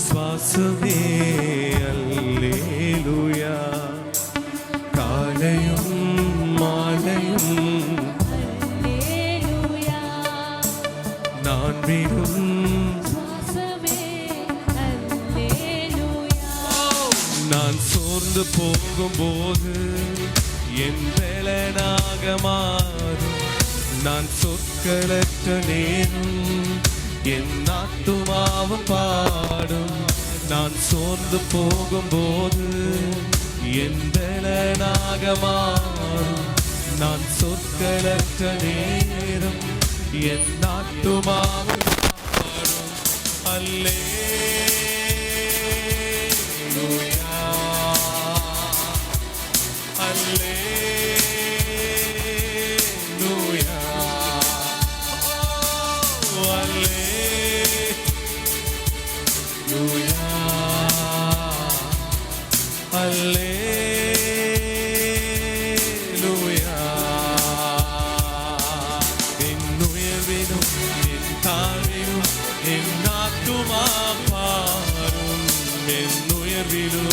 சுவாசமே அல்லேலூயா. காலையும் மாலையும் அல்லேலூயா. நான் விடும் சுவாசமே அல்லேலூயா. நான் சோர்ந்து போகும்போது என் பலனாக மாறும். நான் சொற்களற்ற நேரம் என் ஆத்துமாவும் பாடும். நான் சோர்ந்து போகும்போது என் பலனாக மாறும். நான் சொற்களற்ற நேரம் என் ஆத்துமாவும் பாடும். அல்லேலூயா, அல்லேலூயா, அல்லேலூயா, அல்லேலூயா. என் உயர்விலும் என் தாழ்விலும் என் ஆத்துமா பாடும். என் உயர்விலும்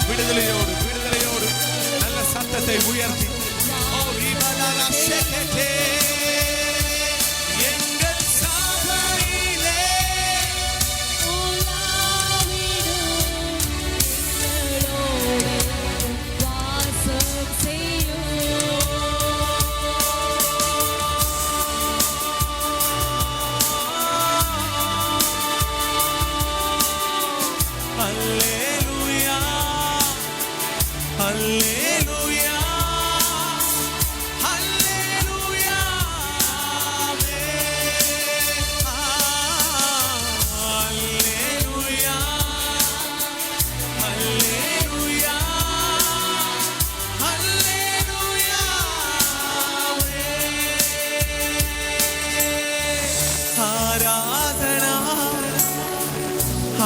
விடுதலையோடு விடுதலையோடு நல்ல சத்தத்தை உயர்த்தி எங்கள் சபையிலே வாசம் செய்யும். அல்லேலூயா, அல்லேலூயா, அல்லேலூயா, அல்லேலூயா, அல்லேலூயா, அல்லேலூயா. ஆராதனா,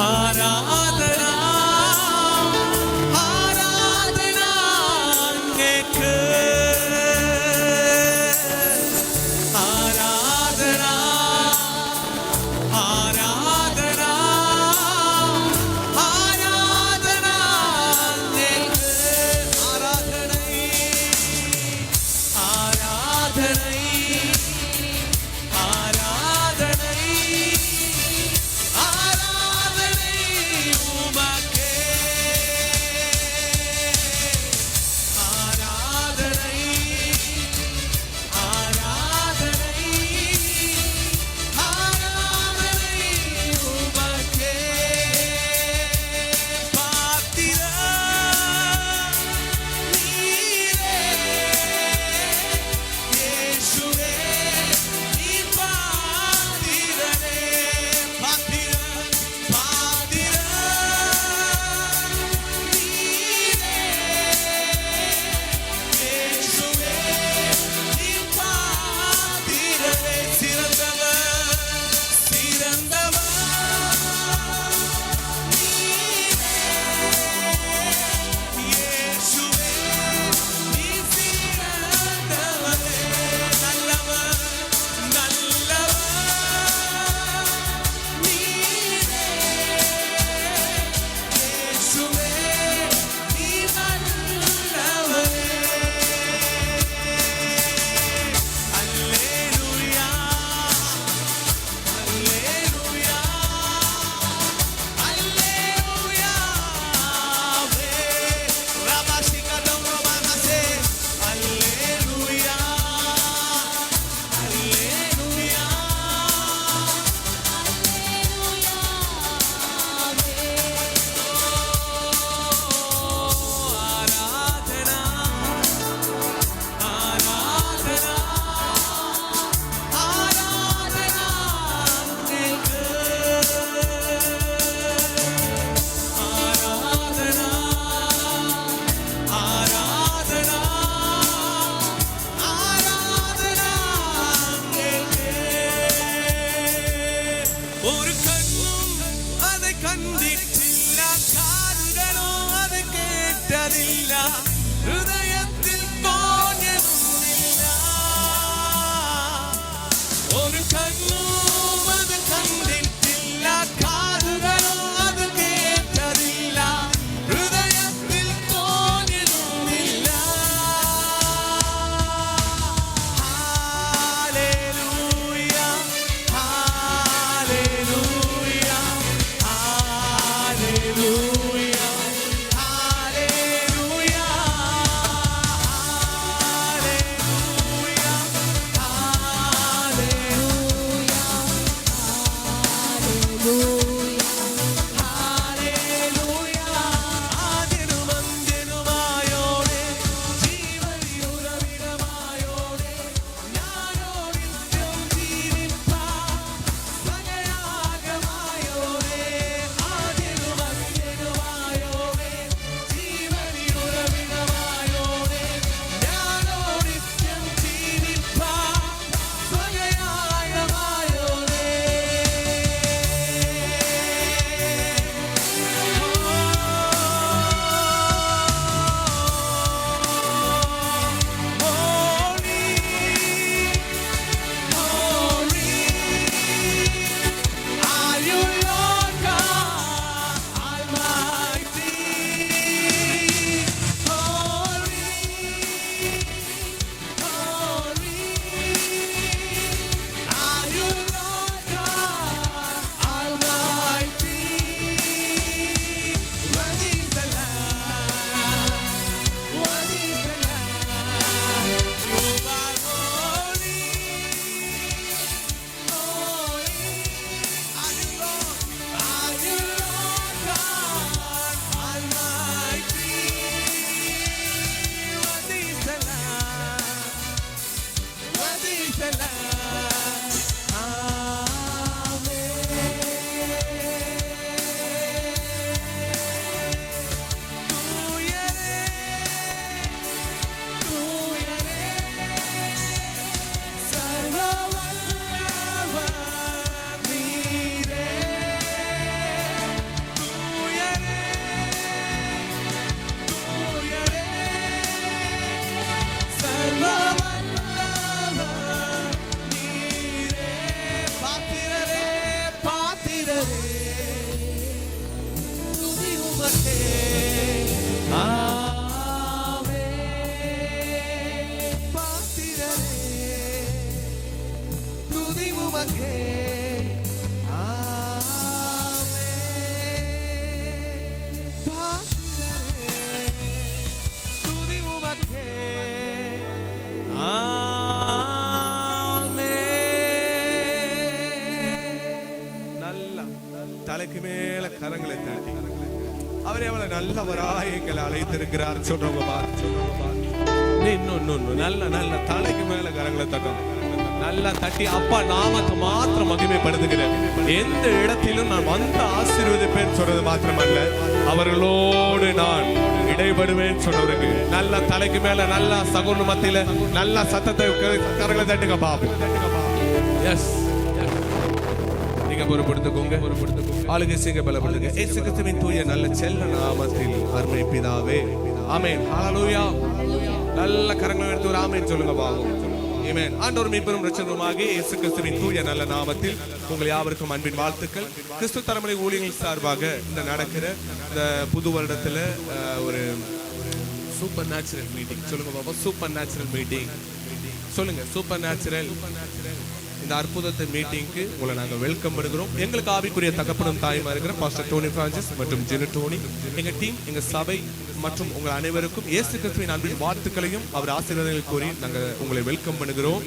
ஆராதனா, ஆராதனா കേട്ടതില്ല ഹൃദയത്തിൽ തോന്നിയതുമില്ല ഒരു കണ്ണും അത് കണ്ടിട്ടില്ല കാതുകളും അത് കേട്ടതില്ല ഹൃദയത്തിൽ തോന്നിയതുമില്ല ഹല്ലേലൂയ ഹല്ലേലൂയ ഹല്ലേലൂയ ഹല്ലേലൂയ தலைக்கு மேல கரங்களை தட்டி அவரே அவளை நல்லவராய் எங்களை அழைத்திருக்கிறார் சொல்றவங்க பார்த்து இன்னும் நல்ல நல்ல தலைக்கு மேல கரங்களை தட்டணும் நல்லா தட்டி அப்பா நாமத்தை மாத்திரம் மகிமைப்படுத்துகிறேன் எந்த இடத்திலும் நான் வந்து ஆசீர்வதிப்பேன் சொல்றது மாத்திரமல்ல அவர்களோடு நான் இடைபடுவேன் சொன்னவருக்கு நல்ல தலைக்கு மேல நல்லா சகுன மத்தியில நல்ல சத்தத்தை கரங்களை தட்டுங்க பாபு எஸ் நீங்க பொறுப்படுத்துக்கோங்க ஆளுகை செய்ய பலப்படுத்துங்க இயேசு கிறிஸ்துவின் தூய நல்ல செல்ல நாமத்தில் அருமை பிதாவே ஆமென் ஹல்லேலூயா நல்ல கரங்களை எடுத்து ஒரு ஆமென் சொல்லுங்க பாபு ஆமென் ஆண்டவர் மீட்பரும் இரட்சகருமாகிய இயேசு கிறிஸ்துவின் தூய நல்ல நாமத்தில் உங்கள் யாவருக்கும் அன்பின் வாழ்த்துக்கள் கிறிஸ்து தலைமுறை ஊழியர்கள் சார்பாக இந்த நடக்கிற இந்த புது வருடத்துல ஒரு சூப்பர் நேச்சுரல் மீட்டிங் சொல்லுங்க பாபா சூப்பர் நேச்சுரல் மீட்டிங் சொல்லுங்க சூப்பர் நேச்சுரல் இந்த அற்புதத்தை மீட்டிங்க்கு உங்களை நாங்கள் வெல்கம் பண்ணுகிறோம் எங்களுக்கு ஆவிக்குரிய தகப்பனும் தாயுமா இருக்கிற பாஸ்டர் டோனி பிரான்சிஸ் மற்றும் ஜெனு டோனி எங்க டீம் எங்க சபை மற்றும் உங்கள் அனைவருக்கும் இயேசு கிறிஸ்துவின் அன்பின் வாழ்த்துக்களையும் அவர் ஆசீர்வாதங்களை கூறி நாங்கள் உங்களை வெல்கம் பண்ணுகிறோம்.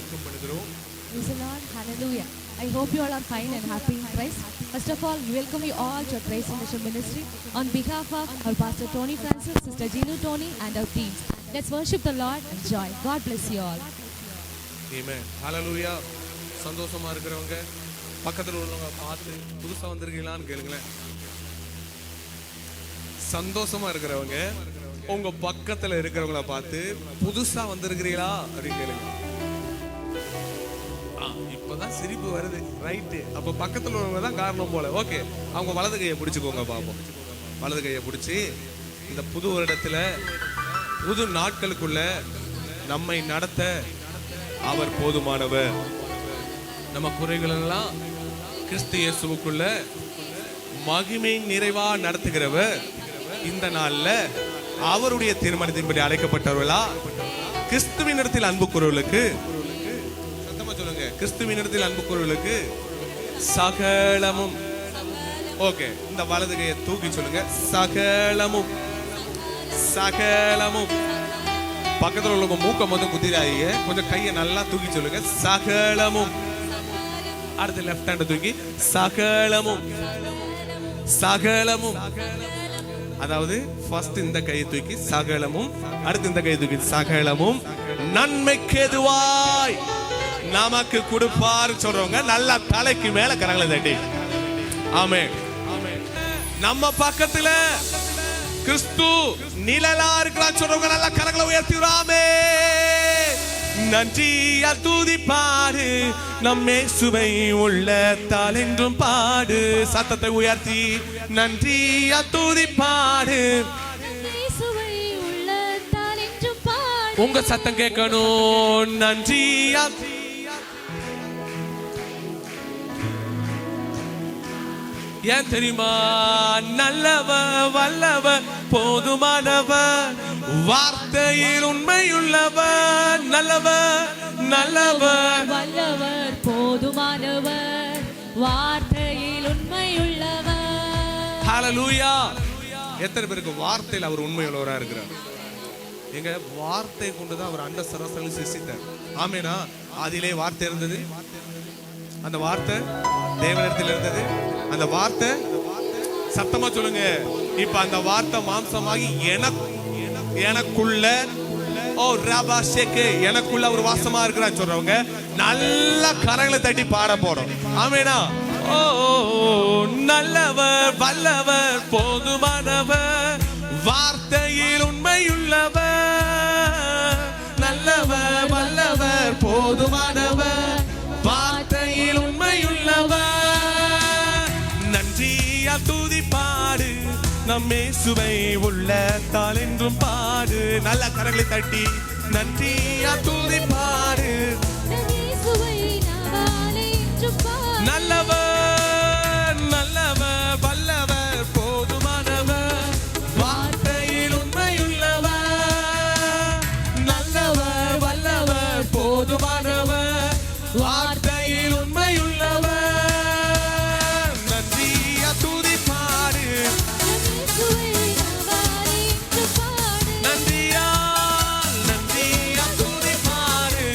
Praise the Lord. Hallelujah. I hope you all are fine and happy in Christ. First of all, we welcome you all to our Praise and Worship Ministry on behalf of our Pastor Tony Francis, Sister Ginu Tony and our teams. Let's worship the Lord and joy. God bless you all. Amen. Hallelujah. சந்தோஷமா இருக்கிறவங்க பக்கத்துல உள்ளவங்க பார்த்து புதுசா வந்திருக்கீங்களான்னு கேளுங்களேன். சந்தோஷமா இருக்கிறவங்க உங்க பக்கத்துல இருக்கிறவங்கள பார்த்து புதுசா வந்திருக்கிறீங்களா அப்படின்னு கேளுங்க. இப்பதான் சிரிப்பு வருது ரைட்டு. அப்ப பக்கத்துல உள்ளவங்க தான் காரணம் போல. ஓகே அவங்க வலது கையை பிடிச்சுக்கோங்க பாப்போம். வலது கையை பிடிச்சி இந்த புது வருடத்துல புது நாட்களுக்குள்ள நம்மை நடத்த அவர் போதுமானவர். நம்ம குறைகள் எல்லாம் கிறிஸ்து இயேசுவுக்குள்ள மகிமை நிறைவா நடத்துகிறவர். இந்த நாள்ல அவருடைய தீர்மானத்தின்படி அழைக்கப்பட்டவர்களா கிறிஸ்துவின் இடத்தில் அன்பு கூறுவர்களுக்கு, சத்தமா சொல்லுங்க, கிறிஸ்துவின் இடத்தில் அன்பு கூறுவர்களுக்கு சகலமும். ஓகே, இந்த வலது கையை தூக்கி சொல்லுங்க, சகலமும். சகலமும். பக்கத்துல உள்ள மூக்க மொத்தம் குத்திராதீங்க, கொஞ்சம் கையை நல்லா தூக்கி சொல்லுங்க, சகலமும். அடுத்து லெஃப்ட் ஹேண்ட் தூக்கி சகலமும். சகலமும். அதாவது ஃபர்ஸ்ட் இந்த கையை தூக்கி சகலமும், அடுத்து இந்த கையை தூக்கி சகலமும் நன்மைக்கு எதுவாய் நமக்கு கொடுப்பார் சொல்றவங்க நல்லா தலைக்கு மேல கரங்களை தட்டி ஆமென். நம்ம பக்கத்துல கிறிஸ்து நிழலா இருக்கிறான்னு சொல்றவங்க நல்லா கரங்களை உயர்த்தி ஆமென். நன்றியா துதி பாடு, நம் இயேசுவை உள்ளத்தால் என்றும் பாடு. சத்தத்தை உயர்த்தி நன்றியா துதி பாடு, உங்க சத்தம் கேட்கணும். நன்றியா ஏன் தெரியுமா? நல்லவ வல்லவ போதுமானவ, வார்த்தையில் உண்மையுள்ளவர். நல்லவ நல்லவர் வல்லவர் போதுமானவர், வார்த்தையில் உண்மையுள்ளவர். ஹல்லேலூயா. எத்தனை பேருக்கு வார்த்தையில் அவர் உண்மையுள்ளவரா இருக்கிறார்? எங்க வார்த்தை கொண்டுதான் அவர் அண்ட சராசரி சிருஷ்டித்தார். ஆமேனா? அதிலே வார்த்தை இருந்தது, அந்த வார்த்தை தேவனிடத்தில் இருந்தது. அந்த வார்த்தை சத்தமா சொல்லுங்க, இப்ப அந்த வார்த்தை மாம்சமாகி எனக்குள்ள எனக்குள்ள ஒரு வாசமா இருக்கிறான்னு சொல்றவங்க நல்ல கரங்களை தட்டி பாட போறோம். ஆமேனா? ஓ நல்லவர் வல்லவர் போதுமானவர், வார்த்தையில் உண்மையுள்ளவர். நல்லவர் வல்லவர் போதுமானவர், வார்த்தையில் உண்மையுள்ளவர். நன்றியா துதி பாடு, நம் இயேசுவை உள்ளத்தால் என்றும் பாடு. நல்ல கரங்களை தட்டி நன்றியா துதி பாடு. நல்லவர் நல்லவர் வல்லவர் போதுமானவர், வார்த்தையில் உண்மையுள்ளவர். நல்லவர் வல்லவர் போதுமானவர், வார்த்தையில் உண்மையுள்ளவர். நன்றியா துதி பாடு, நன்றியா நன்றியா துதி பாடு.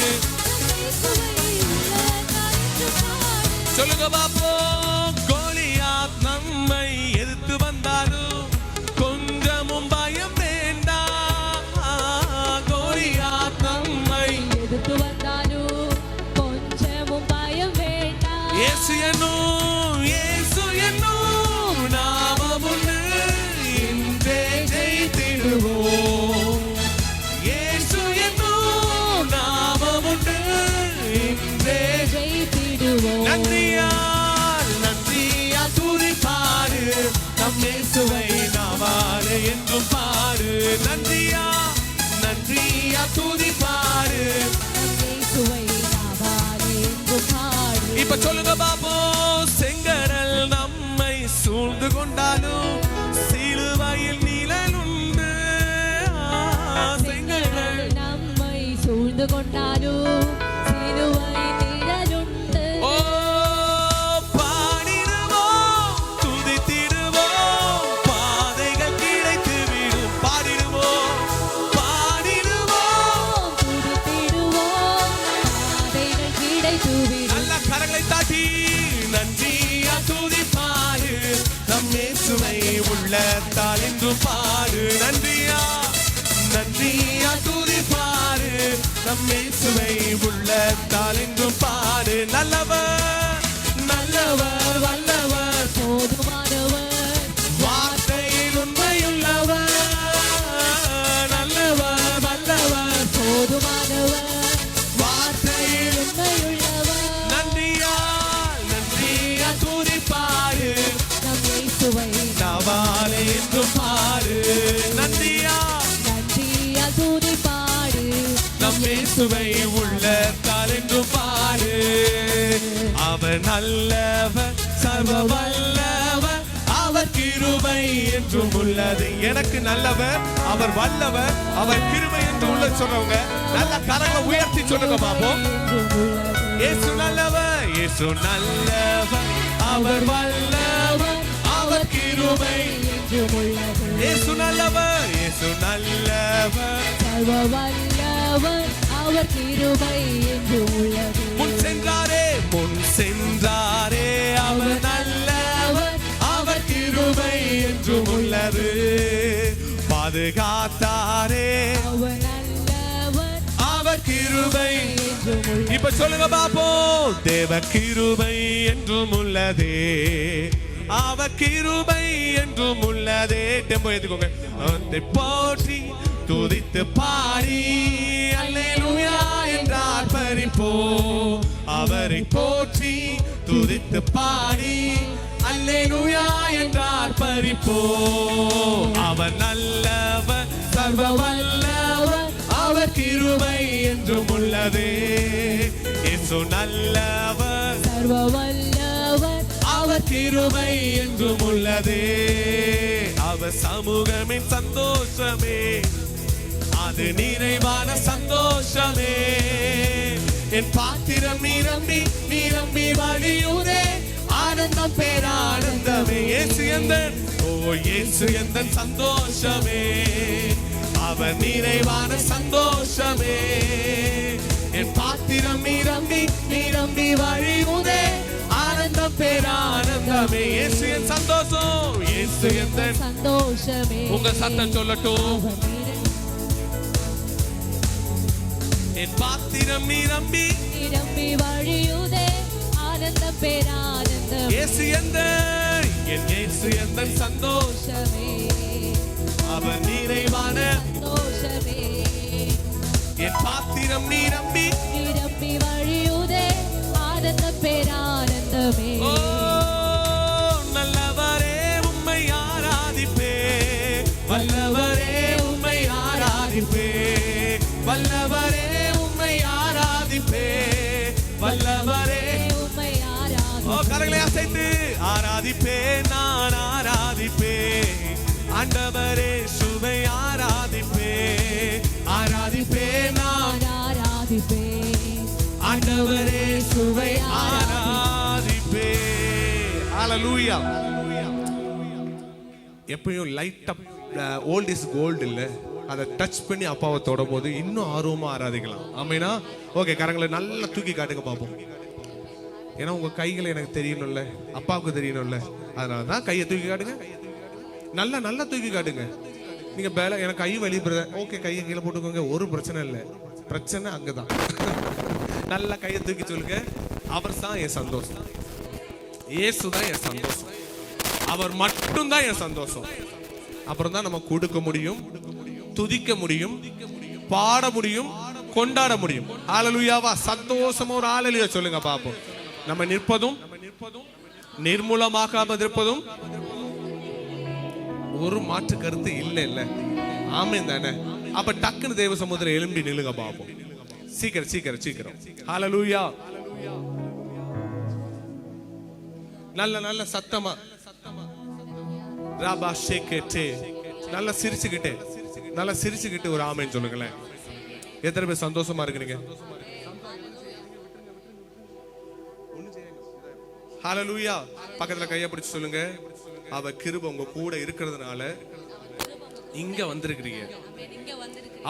சொல்லுங்க பாப்போம். கோலியாத் நம்மை எதிர்த்து வந்தாலும் கொஞ்சமும் பயம் வேண்டாம். கோலியாத் நம்மை எதிர்த்து வந்தாலும் கொஞ்சமும் பயம் வேண்டாம். இயேசு என்னும் நாமமுண்டு, இன்றே ஜெயித்திடுவோம். இயேசு என்னும் நாமமுண்டு, இன்றே ஜெயித்திடுவோம். நன்றியா நன்றியா துதி பாடு, நம் இயேசுவை நாவாலே என்றும் பாடு. நன்றியா நன்றியா துதி பாடு. இயேசுவை நாவாலே என்றும் பாடு. இப்ப சொல்லுங்க பாப்போம். செங்கடல் நம்மை சூழ்ந்து கொண்டாலும் சிலுவையில் நிழலுண்டு. செங்கடல் நம்மை சூழ்ந்து கொண்டாலும் சிலுவையில் நிழலுண்டு. ஓ பாடிடுவோம் துதித்திடுவோம், பாதைகள் கிடைத்து விடும். பாடிடுவோம் பாடிடுவோம் துதித்திடுவோம், பாதைகள் கிடைத்துவிடும். நல்ல கரங்களை தாட்டி நன்றியா துதி பாடு, நம் இயேசுவை உள்ளத்தால் என்றும் பாடு. நன்றியா நன்றியா துதி பாடு, நம் இயேசுவை உள்ளத்தால் என்றும் பாடு. நல்லவர் நல்லவர் வல்லவர் போதுமானவர், வார்த்தையில் உண்மையுள்ளவர். நல்லவர் வல்லவர் போதுமானவர், வார்த்தையில் உண்மையுள்ளவர். நன்றியா நன்றியா துதி பாடு, நம் இயேசுவை நாவாலே என்றும் பாடு. இயேசுவை உள்ள தாளென்று பாடு. அவர் நல்லவர், சர்வ வல்லவர், அவர் கிருபை என்றும் உள்ளது. எனக்கு நல்லவர், அவர் வல்லவர், அவர் கிருபை என்று உள்ள சொல்றவங்க நல்ல கரங்களை உயர்த்தி சொல்லுங்க பாப்போம். இயேசு நல்லவர், இயேசு நல்லவர், அவர் வல்லவர், அவர் கிருபை என்றும் உள்ளது. இயேசு நல்லவர், இயேசு நல்லவர், சர்வ வல்லவர், அவர் கிருபை என்றும் உள்ளது. முன் சென்றாரே, முன் சென்றாரே, அவர் நல்லவர், அவர் கிருபை என்றும் உள்ளது. பாதுகாத்தாரே, அவர் நல்லவர், அவர் கிருபை. என்றும் உள்ளது. இப்ப சொல்லுங்க பாப்போம். தேவ கிருபை என்றும் உள்ளதே, அவர் கிருபை என்றும் உள்ளதே. டெம்போ ஏத்துக்கோங்க. அவரை போற்றி துதித்து பாடி அல்லேலூயா என்றார் பரிப்போ. அவரை போற்றி துதித்து பாடி அல்லேலூயா என்றார் பரிப்போ. அவர் நல்லவர், சர்வ வல்லவர், அவர் கிருபை என்றும் உள்ளதே. இயேசு நல்லவர், சர்வ வல்லவர், அவர் கிருபை என்றும் உள்ளதே. அவர் சமூகமின் சந்தோஷமே, அது நிறைவான சந்தோஷமே. என் பாத்திரம் நிரம்பி நிரம்பி வழியுதே, ஆனந்தம் பேரானந்தமே. இயேசு எந்தன், ஓ இயேசு எந்தன் சந்தோஷமே, அவர் நிறைவான சந்தோஷமே. என் பாத்திரம் நிரம்பி நிரம்பி வழியுதே, ஆனந்தம் பேரானந்தமே. இயேசு என் சந்தோஷம், இயேசு எந்தன் சந்தோஷமே. உங்க சத்தம் சொல்லட்டும். என் பாத்திரம் நிரம்பி நிரம்பி வழியுதே, ஆனந்தம் பேரானந்தமே. இயேசு எந்தன், என் இயேசு எந்தன் சந்தோஷம், சந்தோஷமே, அவர் நிறைவான சந்தோஷமே. என் பாத்திரம் நிரம்பி நிரம்பி வழியுதே, ஆனந்தம் பேரானந்தமே. ஓ நல்லவரே உம்மை ஆராதிப்பே, வல்லவரே உம்மை ஆராதிப்பே, வல்லவரே உம்மை ஆராதிப்பே, வல்லவரே. உம்மை ஓ ஆராதிப்பேன். கரங்களை அசைத்து ஆராதிப்பே, நான் ஆராதிப்பே, ஆண்டவரே சுவை ஆராதிப்பே, ஆராதிப்பே, நான் ஆராதிப்பேன். ஆண்டவரே சுவை ஆராதிப்பே. ஹalleluya. எப்பயும் லைட்டா ஓல்ட் இஸ் கோல்டு இல்ல, அதை டச் பண்ணி அப்பாவை தொடும் போது இன்னும் ஆர்வமா ஆராதிக்கலாம். ஆமேனா? ஓகே, கரங்களை நல்லா தூக்கி காட்டுங்க பாப்போம். ஏன்னா உங்க கைகளை எனக்கு தெரியணும்ல, அப்பாவுக்கு தெரியணும்ல, அதனால தான் கையை தூக்கி காட்டுங்க. நல்லா நல்லா தூக்கி காட்டுங்க. நீங்க பேல எனக்கு கை வலி பிரதர், ஓகே கையை கீழே போட்டுக்கோங்க, ஒரு பிரச்சனை இல்லை. பிரச்சனை அங்கதான். நல்லா கையை தூக்கி சொல்லுங்க. அவர் தான் என் சந்தோஷம், இயேசு தான் என் சந்தோஷம், அவர் மட்டும் தான் என் சந்தோஷம். அப்புறம் தான் நம்ம கொடுக்க முடியும், துதிக்க முடியும், பாட முடியும், கொண்டாட முடியும். ஹalleluyaவா? சந்தோஷமா ஒரு ஹalleluya சொல்லுங்க பாப்போம். நம்ம நிற்பதும் நிர்மூலமாகாமல் இருப்பதும் ஒரு மாற்று கருத்து இல்லை இல்ல. ஆமென் தானே? அப்ப டக்குன்னு தேவ சமுத்திரம் எழும்பி நில்லுங்க பாப்போம். சீக்கிரம் சீக்கிரம் சீக்கிரம். ஹalleluya. நல்ல நல்ல சத்தமா ராபா ஷேகேட்டே, நல்லா சிரிச்சுக்கிட்டே, நல்லா சிரிச்சுக்கிட்டு ஒரு ஆமென் சொல்லுங்களேன். எத்தனை பேர் சந்தோஷமா இருக்கிறீங்க? ஹalleluya. பக்கத்துல கையை பிடிச்சு சொல்லுங்க. அவ கிருபை உங்க கூட இருக்கிறதுனால இங்க வந்திருக்கிறீங்க.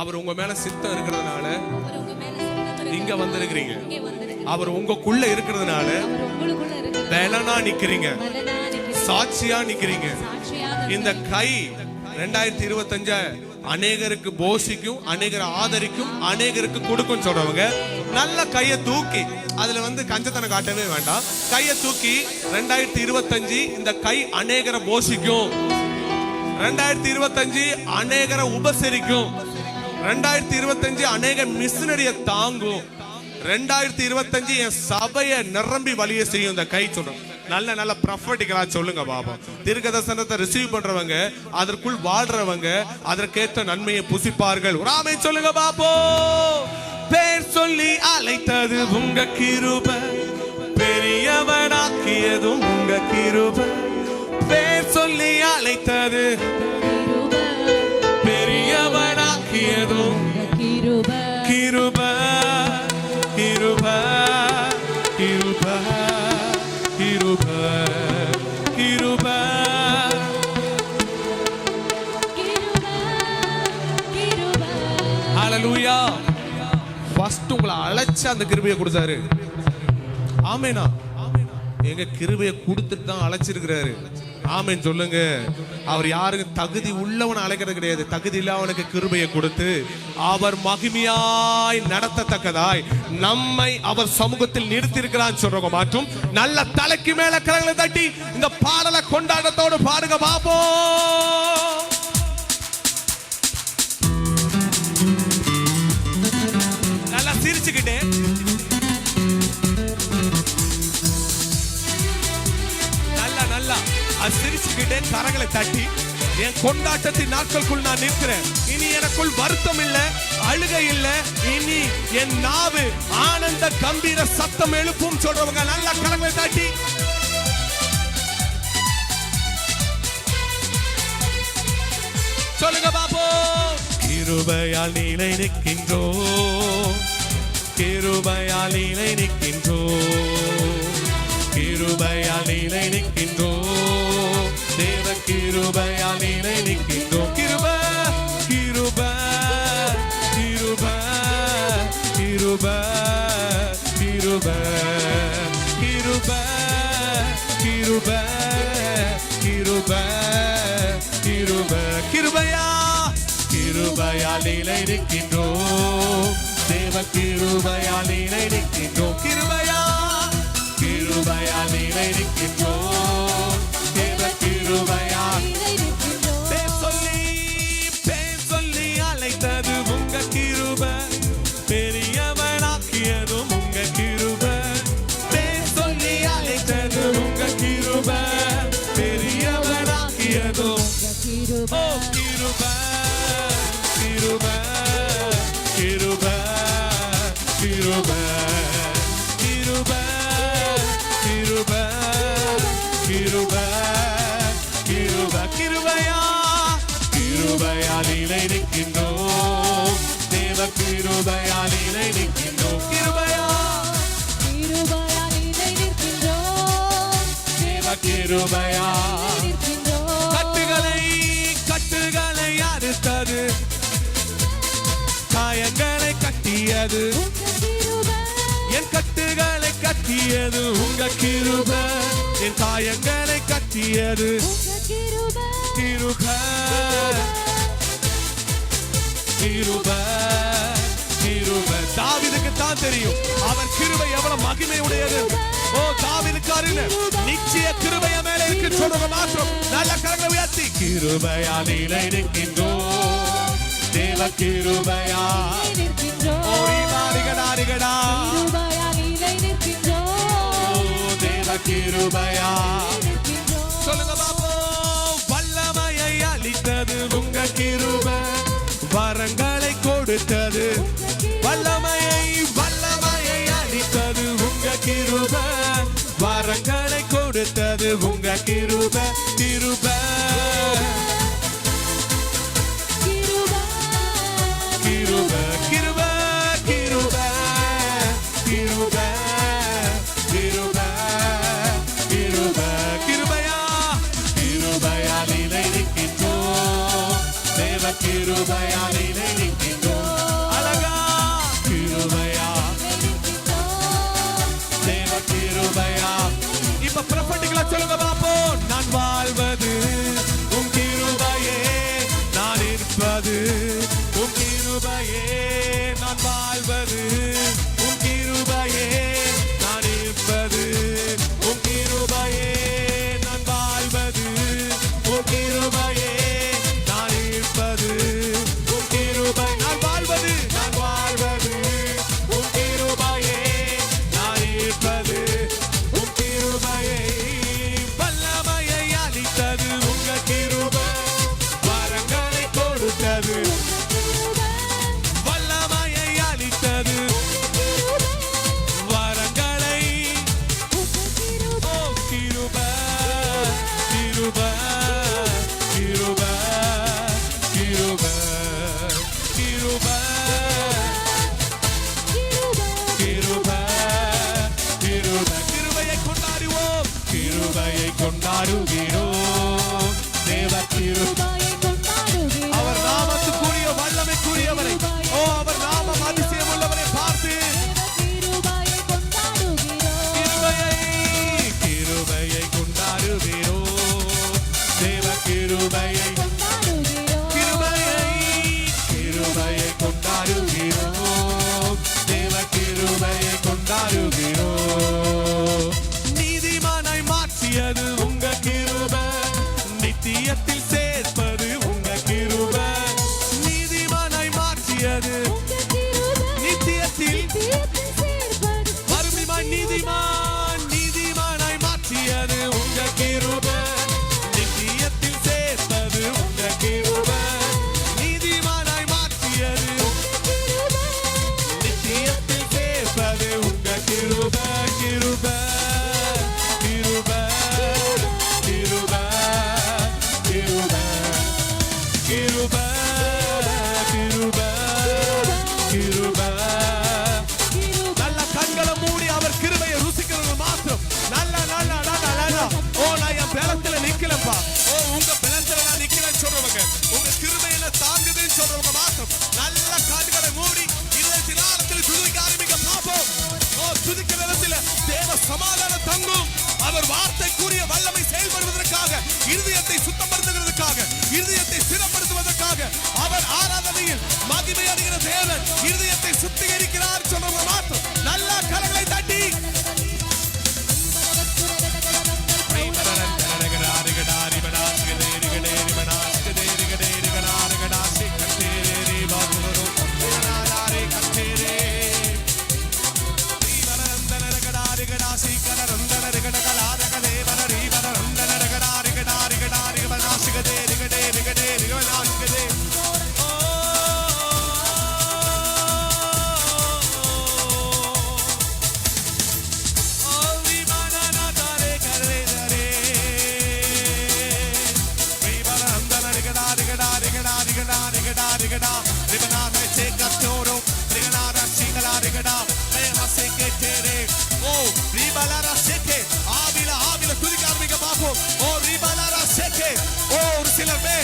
அவர் உங்க மேல சித்தம் இருக்கிறதுனால இங்க வந்திருக்கிறீங்க. அவர் உங்களுக்குள்ள இருக்கிறதுனால பலனா நிக்கிறீங்க, சாட்சியா நிக்கிறீங்க. இந்த கை 2025 அநேகருக்கு போஷிக்கும், அநேகரை ஆதரிக்கும், அநேகருக்கு கொடுக்கும் சொல்றவங்க நல்ல கையை தூக்கி, அதுல கஞ்சத்தனம் காட்டவே வேண்டாம். கையை தூக்கி 2025 இந்த கை அநேகரை போஷிக்கும், 2025 அநேகரை உபசரிக்கும், 2025 அநேக மிஷனரிய தாங்கும், 2025 என் சபையை நிரம்பி வழிய செய்யும் இந்த கை சொல்றோம். நல்ல நல்ல ப்ராஃபட்டிக்கலா சொல்லுங்க பாபா. தீர்க்கதரிசனத்தை ரிசீவ் பண்றவங்க, அதற்குள் வாழ்றவங்க அதற்கேற்ற நன்மையை புசிப்பார்கள். ஒரு ஆமென் சொல்லுங்க பாப்போ. பேர் சொல்லி அழைத்தது உங்க கிருபை, பெரியவனாக்கியதும் உங்க கிருபை. பேர் சொல்லி அழைத்தது பெரியவனாக்கியதும் கிருபை, கிருபை, கிருபை, கிருபை, கிருபை. ஹல்லேலூயா. ஃபர்ஸ்ட் உங்களை அழைச்சு அந்த கிருபையை கொடுத்தாரு. ஆமேனா? எங்க கிருபையை கொடுத்துட்டு தான் அழைச்சிருக்கிறாரு. ஆமேன் சொல்லுங்க. அவர் யாருக்கு தகுதி உள்ளவன் அழைக்கிறது கிடையாது, தகுதி இல்லாதவனுக்கு கிருபையை கொடுத்து அவர் மகிமையாய் நடத்தத்தக்கதாய் நம்மை அவர் சமூகத்தில் நிறுத்தி இருக்கிறான்னு சொல்றவங்க மாற்றும் நல்ல தலைக்கு மேல கரங்களை தட்டி இந்த பாடலை கொண்டாட்டத்தோடு பாடுங்க பாப்போம். நல்லா சிரிச்சுக்கிட்டே நல்லா சிரிச்சுக்கிட்டே கரங்களை தட்டி என் கொண்டாட்டத்தின் நாட்களுக்குள் நான் நிற்கிறேன். இனி எனக்குள் வருத்தம் இல்ல, அழுகை இல்ல, இனி என் நாவு ஆனந்த கம்பீர சத்தம் எழுப்பும் சொல்றவங்க நல்லா கரங்களை தட்டி சொல்லுங்க பாப்போ. கிருபையால் நிலை நிற்கின்றோம், கிருபையால் நிலை நிற்கின்றோம், கிருபையால் நிலை நிற்கின்றோம், தேவ கிருபையால் நிலை நிற்கின்றோம். கிருபை, கிருபை, கிருபை, கிருபை, கிருபை, கிருபை, கிருபை, கிருபை, கிருபை, கிருபையா, கிருபையால் நிலை நிற்கின்றோம், தேவ கிருபையால் நிலை நிற்கின்றோம். கிருபையா, கிருபையால் நிலை நிற்கின்றோம், தேவ கிருபையால் பேர் சொல்லி அழைத்தது உங்க கிருபை, பெரியவனாக்கியதும் உங்க கிருபை. பேர் சொல்லி அழைத்தது உங்க கிருபை, பெரியவனாக்கியதும் ஓ கிருபை, கிருபை, கிருபை, கிருபை, கிருபை, கிருபை, கிருபை, கிருபை, கிருபையா, கிருபையால் நிலை நிற்கின்றோம், தேவ கிருபையால் நிலை நிற்கின்றோம். கிருபையா, கிருபையால் நிலை நிற்கின்றோம், தேவ கிருபையால் கட்டுகளை அறுத்தது, காயங்களை கட்டியது, என் கட்டுகளை கட்டியது உங்க கிருபை, என் காயங்களை கட்டியது கிருபை, கிருபை, கிருபை. தாவீதுக்கு தான் தெரியும் அவர் கிருபை எவ்வளவு மகிமை உடையது. ஓ தாவீதுக்காரனே, நிச்சய கிருபைய மேலே இருக்கு சொல்றவங்க மாத்திரம் நல்ல கரங்களை உயர்த்தி கிருபையால் நிலை நிற்கின்றோம், தேவ கிருபையால் ஓரிகடா தேவ கிருபையால் சொல்லுங்க பாப்போ. வல்லமையை அளித்தது உங்க கிருபை, வரங்களை கொடுத்தது, வல்லமையை அளித்தது உங்க கிருபை, வரங்களை கொடுத்தது உங்க கிருபை, கிருபை, கிருபை, கிருபை, கிருபை, கிருபை, கிருபை, கிருபை, கிருபையா, கிருபையால் நிலை நிற்கின்றோம், தேவ கிருபையால் நிலை நிற்கின்றோம். அழகா கிருபையா, தேவ கிருபையா. இப்ப ப்ராப்பர்ட்டிகளை சொல்லுங்க பாப்போம். நான் வாழ்வது உன் கிருபையே, நான் இருப்பது உன் கிருபையே, நான் வாழ்வது உன் கிருபையே, நான் இருப்பது உன் கிருபையே, நான் வாழ்வது உன் கிருபையே, நான் இருப்பது உன் கிருபை, நான் வாழ்வது உன் கிருபையே, நான் இருப்பது உன் கிருபையே. வல்லமையை அளித்தது உங்க கிருபை, வரங்களை கொடுத்தது, வல்லமையை அளித்தது கொண்டாடுகிறோம் தேவ கிருபையை அவர் நாமத்துக்குரிய வல்லமைக்குரியவரை ஓ அவர் நாமம் அதிசயம் உள்ளவரை பார்த்து கிருபையை கொண்டாடுகிறோம் தேவ கிருபையை கொண்டாடுகிறோம் தேவ கிருபையை கொண்டாடுகிறோம் நீதிமானாய் மாற்றியது உங்க கிருபை நித்தியத்தில் சேர்ப்பது உங்க கிருபை நீதிமானாய் மாற்றியது நித்தியத்தில் மறுபடியும் நீதிமானாய் மாற்றியது உங்க கிருபை நித்தியத்தில் சேர்ப்பது உங்க கிருபை நீதிமானாய் மாற்றியது நித்தியத்தில் சேர்ப்பது உங்க கிருபை கிருபை கிருபை கிருபை கிருபை கிருபை கிருபை கிருபை நல்ல கண்களை மூடி அவர் கிருபையை ருசிக்கிறது மாத்திரம் நல்ல நல்ல நல்ல நல்ல ஓ நான் என் பலத்துல நிக்கலப்பா ஓ உங்க பலத்துல நான் நிக்கிறேன்னு சொல்றவங்க உங்க கிருபையில தாங்குதுன்னு சொல்றவங்க மாத்திரம் நல்ல கண்களை மூடி 24 நேரத்தில் துதிக்க ஆரம்பிக்க பார்ப்போம் ஓ துதிக்க நேரத்தில் தேவ சமாதானம் தங்கும் அவர் வார்த்தைக்குரிய வல்லமை செயல்படுவதற்காக இருதயத்தை சுத்தப்படுத்துவதற்காக இருதயத்தை ஸ்திரப்படுத்துவதற்காக அவர் ஆராதனையில் மகிமை அடைகிற தேவன் இருதயத்தை சுத்திகரிக்கிறார் சொல்றவங்க மாத்திரம் நல்ல கரங்களை தட்டி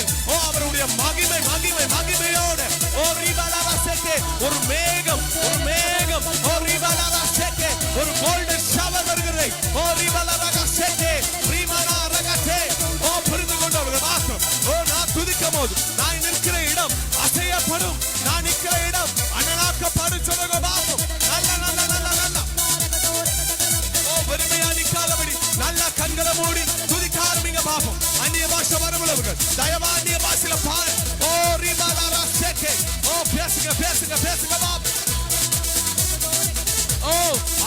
மகிமை மகிமை மகிமையோட ஓ ரிபலாரா சேக்கே ஒரு மேகம் ஓ ரிபலாரா சேக்கே ஒரு கோல்டன் ஷவர் வருகிறது ஓ ரிபலாரா சேக்கே ரிமனா ரகதே ஓ புரிந்து கொண்டவர்கள் மாத்திரம் ஓ நான் துதிக்கும் போது நான் நிற்கிற இடம் அசையப்படும் நான் நிற்கிற இடம் அனலாக்கப்படும் சொல்லுங்க மாத்திரம் நல்ல நல்ல நல்ல நல்ல ஓ வெறுமையா நிற்காதபடி நல்ல கண்களை மூடி துதிக்க ஆரம்பிங்க பாப்போம் அந்நிய பாஷை வரவுள்ளவர்கள் தயவா அந்நிய பாஷையில பாரு ஓ ரிபலாரா சேக்கே ஓ பேசுங்க பேசுங்க பேசுங்க பாப்போம் ஓ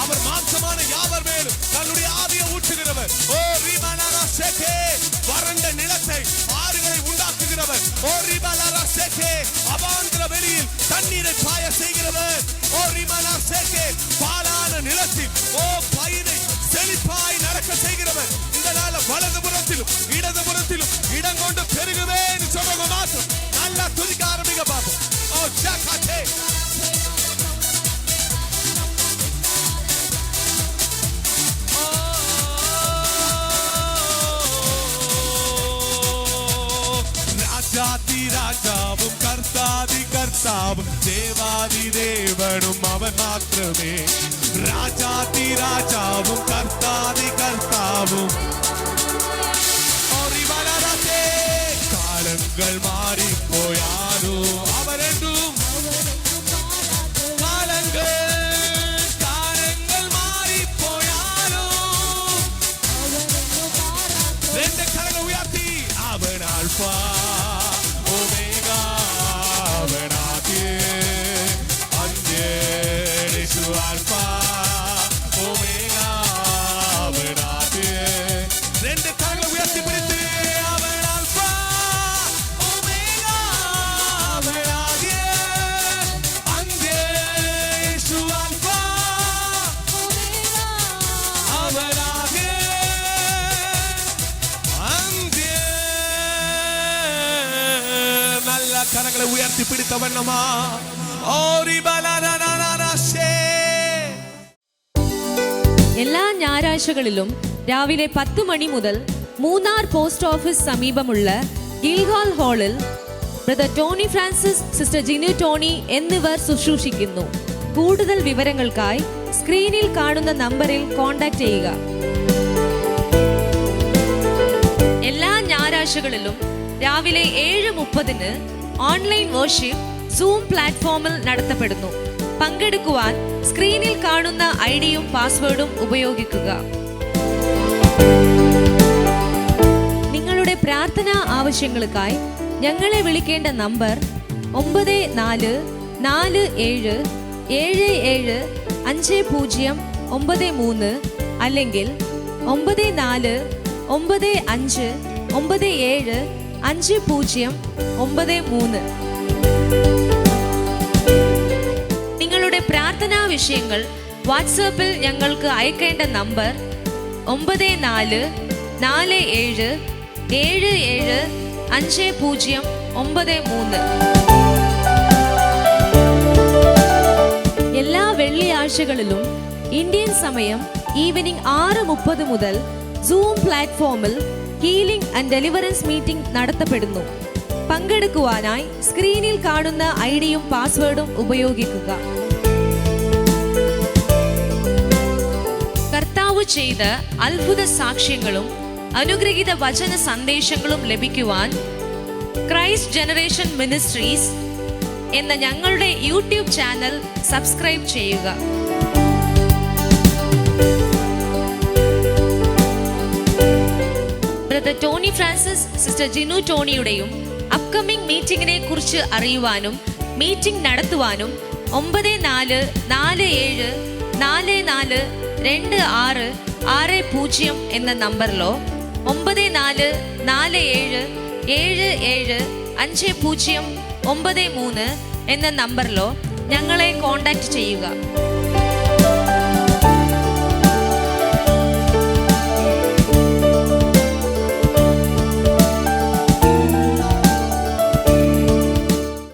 அவர் மாம்சமான யாவர் மேலும் தன்னுடைய ஆவியை ஊற்றுகிறவர் ஓ ரிபலாரா சேக்கே வறண்ட நிலத்தை ஆறுகளை உண்டாக்குகிறவர் ஓ ரிபலாரா சேக்கே அவாந்திர வெளியில் தண்ணீரை பாய செய்கிறவர் ஓ ரிபலாரா சேக்கே பாலான நிலத்தில் ஓ பயிரை செழிப்பாய் நடக்க செய்கிறவர் இந்த நாள வலது புறத்திலும் இடது புறத்திலும் இடம் கொண்டு பெருகுவேன் சொல்லுங்க மாத்திரம் நல்லா துதிக்க ஆரம்பிக்க பாப்போம் ஓ ஜாகாட்டே ராஜாதி ராஜாவும் கர்த்தாதி கர்த்தாவும் தேவாதி தேவனும் அவன் மாத்திரமே ராஜாதி ராஜாவும் கர்த்தாதி கர்த்தாவும் காலங்கள் மாறி போயாலும் அவர் என்றும் காலங்கள் மாறி போயாலும் ரெண்டு கரங்களை உயர்த்தி அவன் ஆல்பா ஒமேகா அவன் ஆதியே அந்தியே இயேசு ஆல்பா ஒமேகா அவன் ஆதியே ரெண்டு கரங்களை உயர்த்தி பிடித்து அவன் ஆல்பா ஒமேகா அவன் ஆதியே அந்தியே இயேசு ஆல்பா ஒமேகா அவன் ஆதியே அந்தியே நல்ல கரங்களை உயர்த்தி பிடித்த வண்ணமா എല്ലാ ഞായറാഴ്ചകളിലും രാവിലെ 10 മണി മുതൽ മൂന്നാർ പോസ്റ്റ് ഓഫീസ് സമീപമുള്ള ഗിൽഹാൾ ഹാളിൽ brother Tony Francis, sister Jinu Tony എന്നിവർ ശുശ്രൂഷിക്കുന്നു. കൂടുതൽ വിവരങ്ങൾക്കായി സ്ക്രീനിൽ കാണുന്ന നമ്പറിൽ കോൺടാക്ട് ചെയ്യുക. എല്ലാ ഞായറാഴ്ചകളിലും രാവിലെ 7:30 ഓൺലൈൻ വർഷിപ്പ് സൂം പ്ലാറ്റ്ഫോമിൽ നടത്തപ്പെടുന്നു. പങ്കെടുക്കുവാൻ സ്ക്രീനിൽ കാണുന്ന ഐഡിയും പാസ്വേഡും ഉപയോഗിക്കുക. നിങ്ങളുടെ പ്രാർത്ഥനാ ആവശ്യങ്ങൾക്കായി ഞങ്ങളെ വിളിക്കേണ്ട നമ്പർ 9447775093 അല്ലെങ്കിൽ 9495975093. നിങ്ങളുടെ പ്രാർത്ഥനാ വിഷയങ്ങൾ വാട്സാപ്പിൽ ഞങ്ങൾക്ക് അയക്കേണ്ട നമ്പർ 9447775093. എല്ലാ വെള്ളിയാഴ്ചകളിലും ഇന്ത്യൻ സമയം ഈവനിംഗ് 6:30 മുതൽ സൂം പ്ലാറ്റ്ഫോമിൽ ഹീലിംഗ് ആൻഡ് ഡെലിവറൻസ് മീറ്റിംഗ് നടത്തപ്പെടുന്നു. പങ്കെടുക്കുവാനായി സ്ക്രീനിൽ കാണുന്ന ഐഡിയും പാസ്വേഡും ഉപയോഗിക്കുക. കർത്താവ് ചെയ്ത അത്ഭുത സാക്ഷ്യങ്ങളും അനുഗ്രഹീത വചന സന്ദേശങ്ങളും ലഭിക്കുവാൻ ക്രൈസ്റ്റ് ജനറേഷൻ മിനിസ്ട്രീസ് എന്ന ഞങ്ങളുടെ യൂട്യൂബ് ചാനൽ സബ്സ്ക്രൈബ് ചെയ്യുക. Brother Tony Francis, sister Jinu ടോണിയുടെയും അപ്കമിംഗ് മീറ്റിംഗിനെ കുറിച്ച് അറിയുവാനും മീറ്റിംഗ് നടത്തുവാനും 9447442660 എന്ന നമ്പറിലോ 9447775093 എന്ന നമ്പറിലോ ഞങ്ങളെ കോൺടാക്ട് ചെയ്യുക.